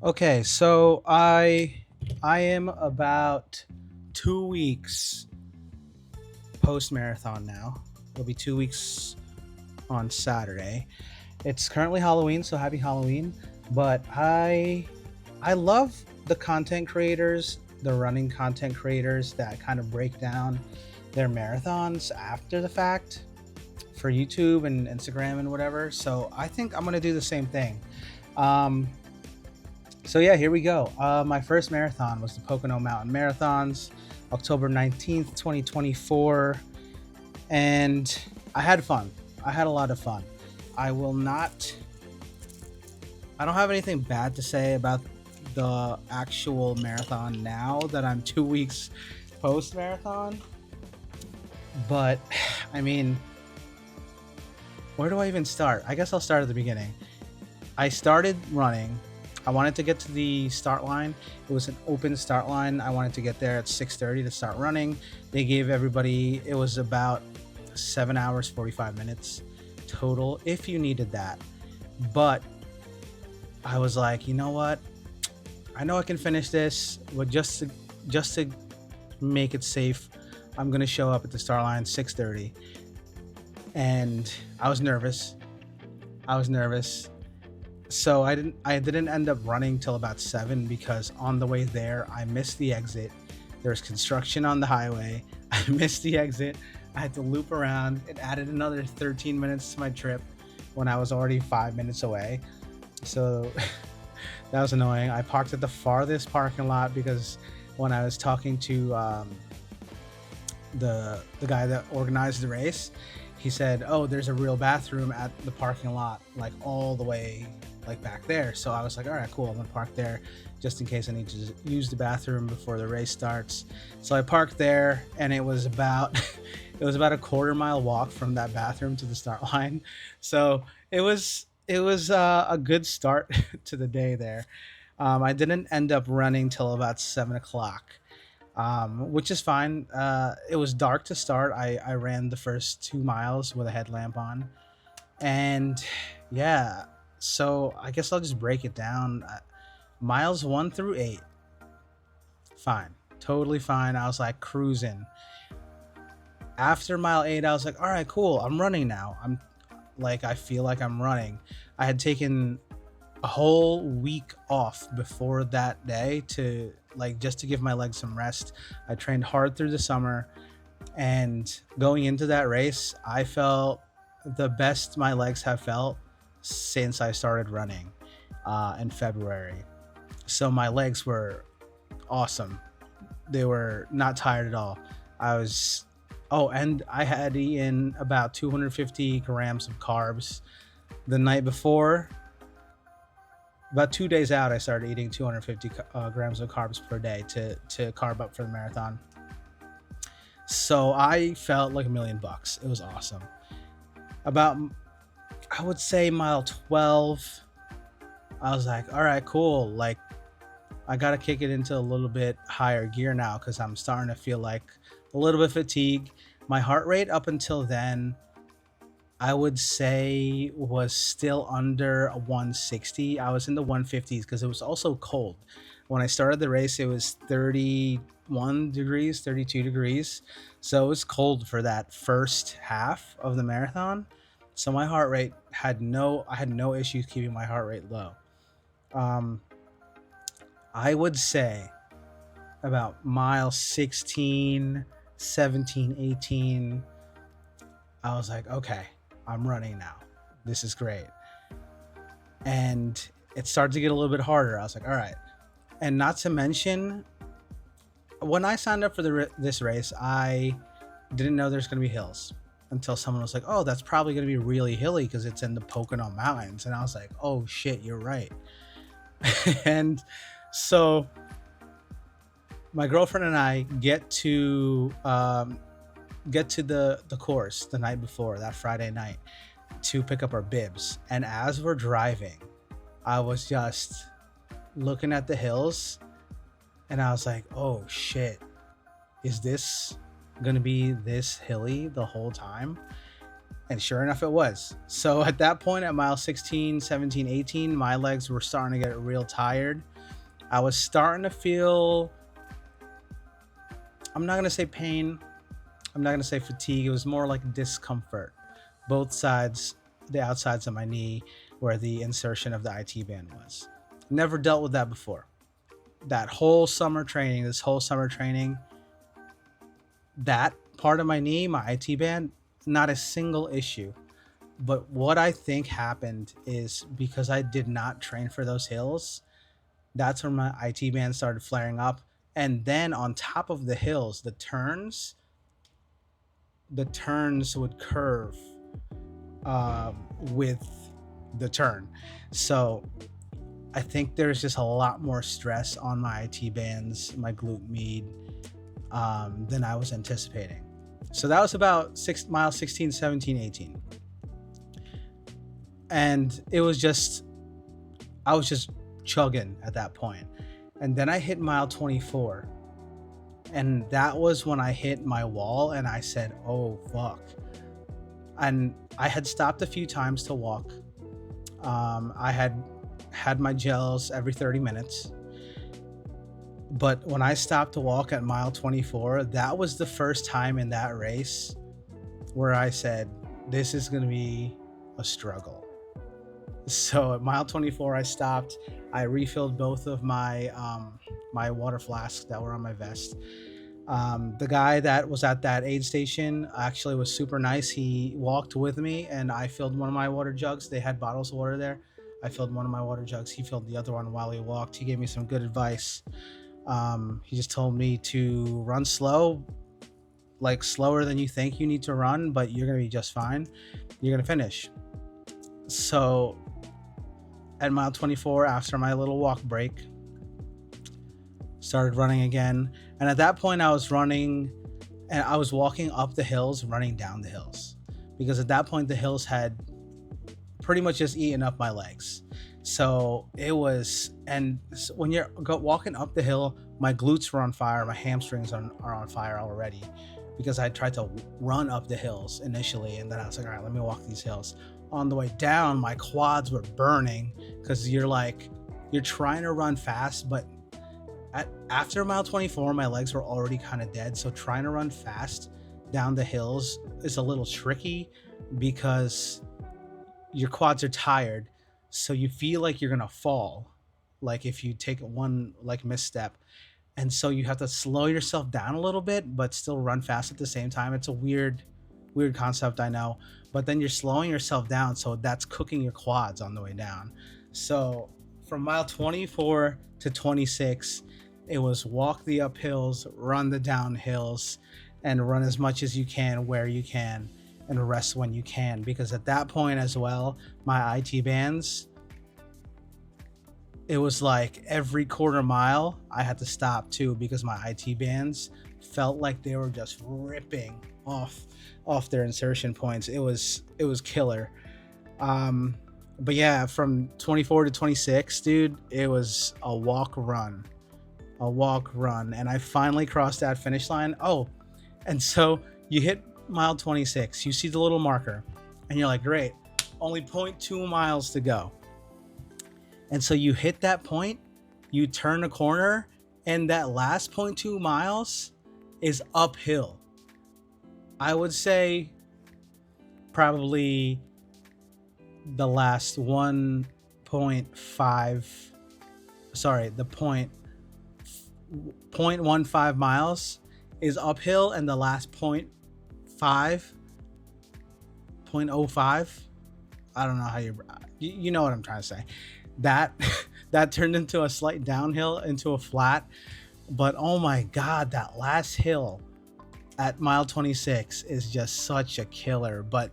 Okay, so I am about 2 weeks post marathon now. It'll be 2 weeks on Saturday. It's currently Halloween, so happy Halloween. But I love the content creators, the running content creators that kind of break down their marathons after the fact for YouTube and Instagram and whatever. So I think I'm gonna do the same thing. Um, So yeah, here we go. My first marathon was the Pocono Mountain Marathons, October 19th, 2024, and I had fun. I had a lot of fun. I will not. I don't have anything bad to say about the actual marathon now that I'm 2 weeks post marathon. But I mean, where do I even start? I guess I'll start at the beginning. I started running. I wanted to get to the start line. It was an open start line. I wanted to get there at 6:30 to start running. They gave everybody, it was about 7 hours 45 minutes total if you needed that. But I was like, you know what? I know I can finish this, but just to make it safe, I'm going to show up at the start line 6:30. And I was nervous. I was nervous. So I didn't end up running till about 7 because on the way there I missed the exit. There was construction on the highway. I missed the exit. I had to loop around. It added another 13 minutes to my trip when I was already 5 minutes away. So that was annoying. I parked at the farthest parking lot because when I was talking to the guy that organized the race, he said, "Oh, there's a real bathroom at the parking lot, like all the way like back there." So I was like, "All right, cool. I'm gonna park there just in case I need to use the bathroom before the race starts." So I parked there, and it was about it was about a quarter-mile walk from that bathroom to the start line. So it was a good start to the day there. I didn't end up running till about 7 o'clock, which is fine. It was dark to start. I ran the first 2 miles with a headlamp on. And yeah, so I guess I'll just break it down. Miles 1 through 8, fine. Totally fine. I was like cruising. After mile 8, I was like, all right, cool. I'm running now. I feel like I'm running. I had taken a whole week off before that day to like just to give my legs some rest. I trained hard through the summer, and going into that race, I felt the best my legs have felt since I started running in February. So my legs were awesome. They were not tired at all. I was Oh, and I had eaten about 250 grams of carbs the night before. About 2 days out, I started eating 250 grams of carbs per day to carb up for the marathon. So I felt like $1,000,000. It was awesome. About, I would say, mile 12, I was like, all right, cool. Like, I got to kick it into a little bit higher gear now because I'm starting to feel like a little bit fatigued. My heart rate up until then, I would say, was still under a 160. I was in the 150s because it was also cold. When I started the race, it was 31 degrees, 32 degrees. So it was cold for that first half of the marathon. So my heart rate I had no issues keeping my heart rate low. Um, I would say about mile 16, 17, 18, I was like, okay, I'm running now. This is great. And it started to get a little bit harder. I was like, all right. And not to mention, when I signed up for this race, I didn't know there's going to be hills until someone was like, oh, that's probably going to be really hilly because it's in the Pocono Mountains. And I was like, oh, shit, you're right. And so my girlfriend and I get to the course the night before, that Friday night, to pick up our bibs. And as we're driving, I was just looking at the hills, and I was like, oh shit, is this gonna be this hilly the whole time? And sure enough, it was. So at that point, at mile 16, 17, 18, my legs were starting to get real tired. I was starting to feel, I'm not going to say pain, I'm not going to say fatigue. It was more like discomfort. Both sides, the outsides of my knee, where the insertion of the IT band was. Never dealt with that before. That whole summer training, this whole summer training, that part of my knee, my IT band, not a single issue. But what I think happened is because I did not train for those hills, that's when my IT band started flaring up. And then on top of the hills, the turns would curve with the turn. So I think there's just a lot more stress on my IT bands, my glute med, than I was anticipating. So that was about 6 miles 16, 17, 18. And I was just chugging at that point. And then I hit mile 24. And that was when I hit my wall and I said, oh, fuck. And I had stopped a few times to walk. I had my gels every 30 minutes. But when I stopped to walk at mile 24, that was the first time in that race where I said, this is going to be a struggle. So at mile 24, I stopped. I refilled both of my my water flasks that were on my vest. The guy that was at that aid station actually was super nice. He walked with me, and I filled one of my water jugs. They had bottles of water there. I filled one of my water jugs. He filled the other one while he walked. He gave me some good advice. He just told me to run slow, like slower than you think you need to run, but you're gonna be just fine. You're gonna finish. So at mile 24, after my little walk break, started running again. And at that point I was running, and I was walking up the hills, running down the hills, because at that point the hills had pretty much just eaten up my legs. So it was, and when you're walking up the hill, my glutes were on fire, my hamstrings are on fire already, because I tried to run up the hills initially, and then I was like, all right, let me walk these hills. On the way down, my quads were burning, because you're trying to run fast, but after mile 24, my legs were already kind of dead. So trying to run fast down the hills is a little tricky, because your quads are tired. So you feel like you're going to fall, like if you take one misstep. And so you have to slow yourself down a little bit, but still run fast at the same time. It's a weird concept, I know, but then you're slowing yourself down. So that's cooking your quads on the way down. So from mile 24 to 26, it was walk the uphills, run the downhills, and run as much as you can where you can, and rest when you can. Because at that point as well, my IT bands, it was like every quarter mile I had to stop too, because my IT bands felt like they were just ripping off their insertion points. It was killer. But yeah, from 24 to 26, dude, it was a walk run, and I finally crossed that finish line. Oh, and so you hit mile 26, you see the little marker, and you're like, great, only 0.2 miles to go. And so you hit that point, you turn a corner, and that last 0.2 miles is uphill. I would say probably the last 0.15 miles is uphill, and the last 0.05, I don't know how you know what I'm trying to say. That turned into a slight downhill, into a flat. But oh my god, that last hill at mile 26 is just such a killer. But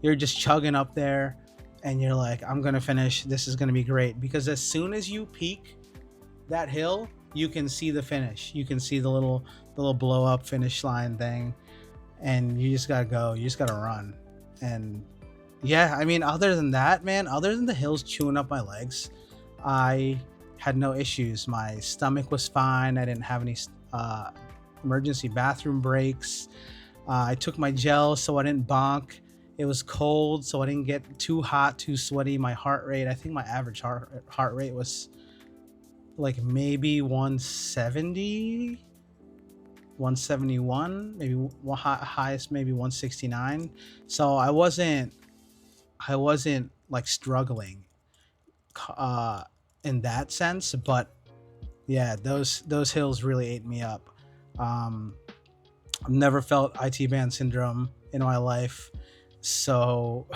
you're just chugging up there, and you're like, I'm gonna finish, this is gonna be great. Because as soon as you peak that hill, you can see the finish, you can see the little blow up finish line thing, and you just gotta go, you just gotta run. And yeah, I mean, other than that, man, other than the hills chewing up my legs, I had no issues. My stomach was fine. I didn't have any emergency bathroom breaks. I took my gel so I didn't bonk. It was cold, so I didn't get too hot, too sweaty. My heart rate, I think my average heart rate was like maybe 170, 171, maybe highest maybe 169. So I wasn't like struggling uh in that sense, but yeah, those hills really ate me up. um I've never felt IT band syndrome in my life, so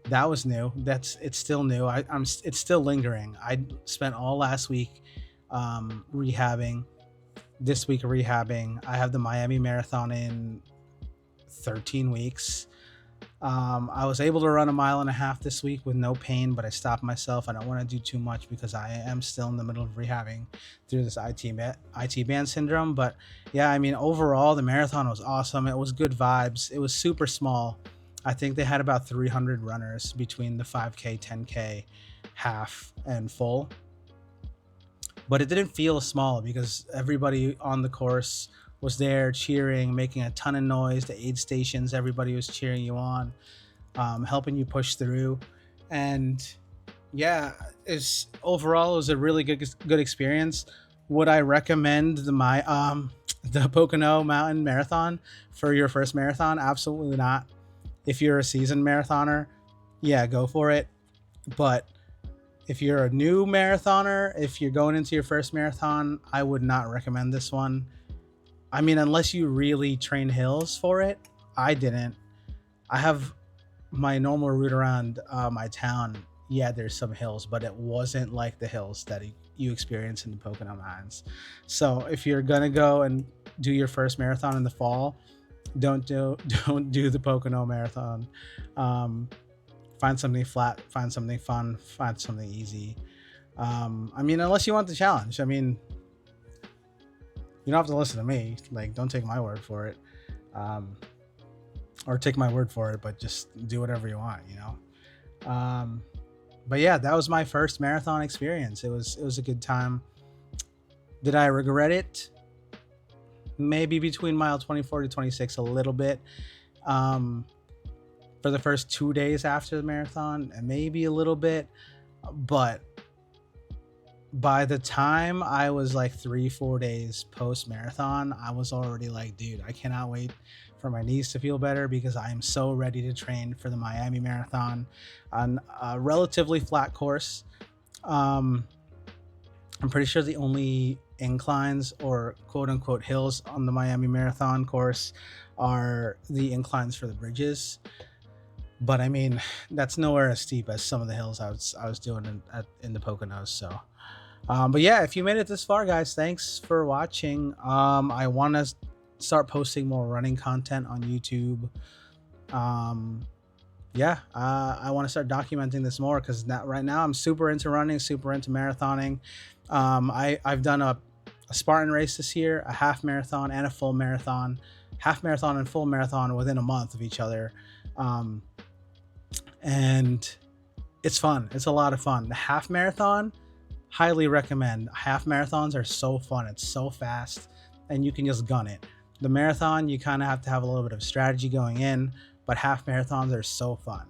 that was new. It's still new. It's still lingering. I spent all last week rehabbing, this week rehabbing. I have the Miami Marathon in 13 weeks. I was able to run a mile and a half this week with no pain, but I stopped myself. I don't want to do too much because I am still in the middle of rehabbing through this IT band syndrome. But yeah, I mean, overall, the marathon was awesome. It was good vibes. It was super small. I think they had about 300 runners between the 5K, 10K, half, and full. But it didn't feel small because everybody on the course was there cheering, making a ton of noise. The aid stations, everybody was cheering you on, helping you push through. And yeah, it's overall it was a really good experience. Would I recommend the Pocono Mountain Marathon for your first marathon? Absolutely not. If you're a seasoned marathoner, yeah, go for it. But if you're a new marathoner, if you're going into your first marathon, I would not recommend this one. I mean, unless you really train hills for it. I didn't. I have my normal route around my town. Yeah, there's some hills, but it wasn't like the hills that you experience in the Pocono Mountains. So if you're gonna go and do your first marathon in the fall, don't do don't do the Pocono Marathon. Um, Find something flat, find something fun, find something easy. I mean, unless you want the challenge. I mean, you don't have to listen to me. Like, don't take my word for it, um, or take my word for it, but just do whatever you want. But yeah, that was my first marathon experience. It was a good time. Did I regret it? Maybe between mile 24 to 26, a little bit. Um, for the first 2 days after the marathon, and maybe a little bit, but by the time I was like 3-4 days post marathon, I was already like, dude, I cannot wait for my knees to feel better because I am so ready to train for the Miami Marathon on a relatively flat course. um I'm pretty sure the only inclines or quote unquote hills on the Miami Marathon course are the inclines for the bridges. But I mean, that's nowhere as steep as some of the hills I was doing in the Poconos. So, but yeah, if you made it this far, guys, thanks for watching. I want to start posting more running content on YouTube. Um, yeah, I want to start documenting this more because right now I'm super into running, super into marathoning. I've done a Spartan race this year, a half marathon and a full marathon, half marathon and full marathon within a month of each other. Um, and it's fun. It's a lot of fun. The half marathon, highly recommend. Half marathons are so fun. It's so fast and you can just gun it. The marathon, you kind of have to have a little bit of strategy going in, but half marathons are so fun.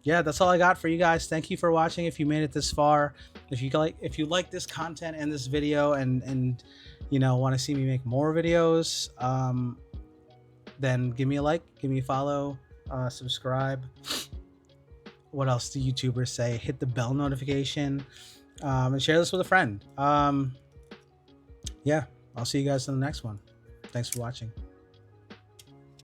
Yeah, that's all I got for you guys. Thank you for watching. If you made it this far, if you like this content and this video and want to see me make more videos, then give me a like, give me a follow, subscribe. What else do YouTubers say? Hit the bell notification, and share this with a friend. Yeah, I'll see you guys in the next one. Thanks for watching.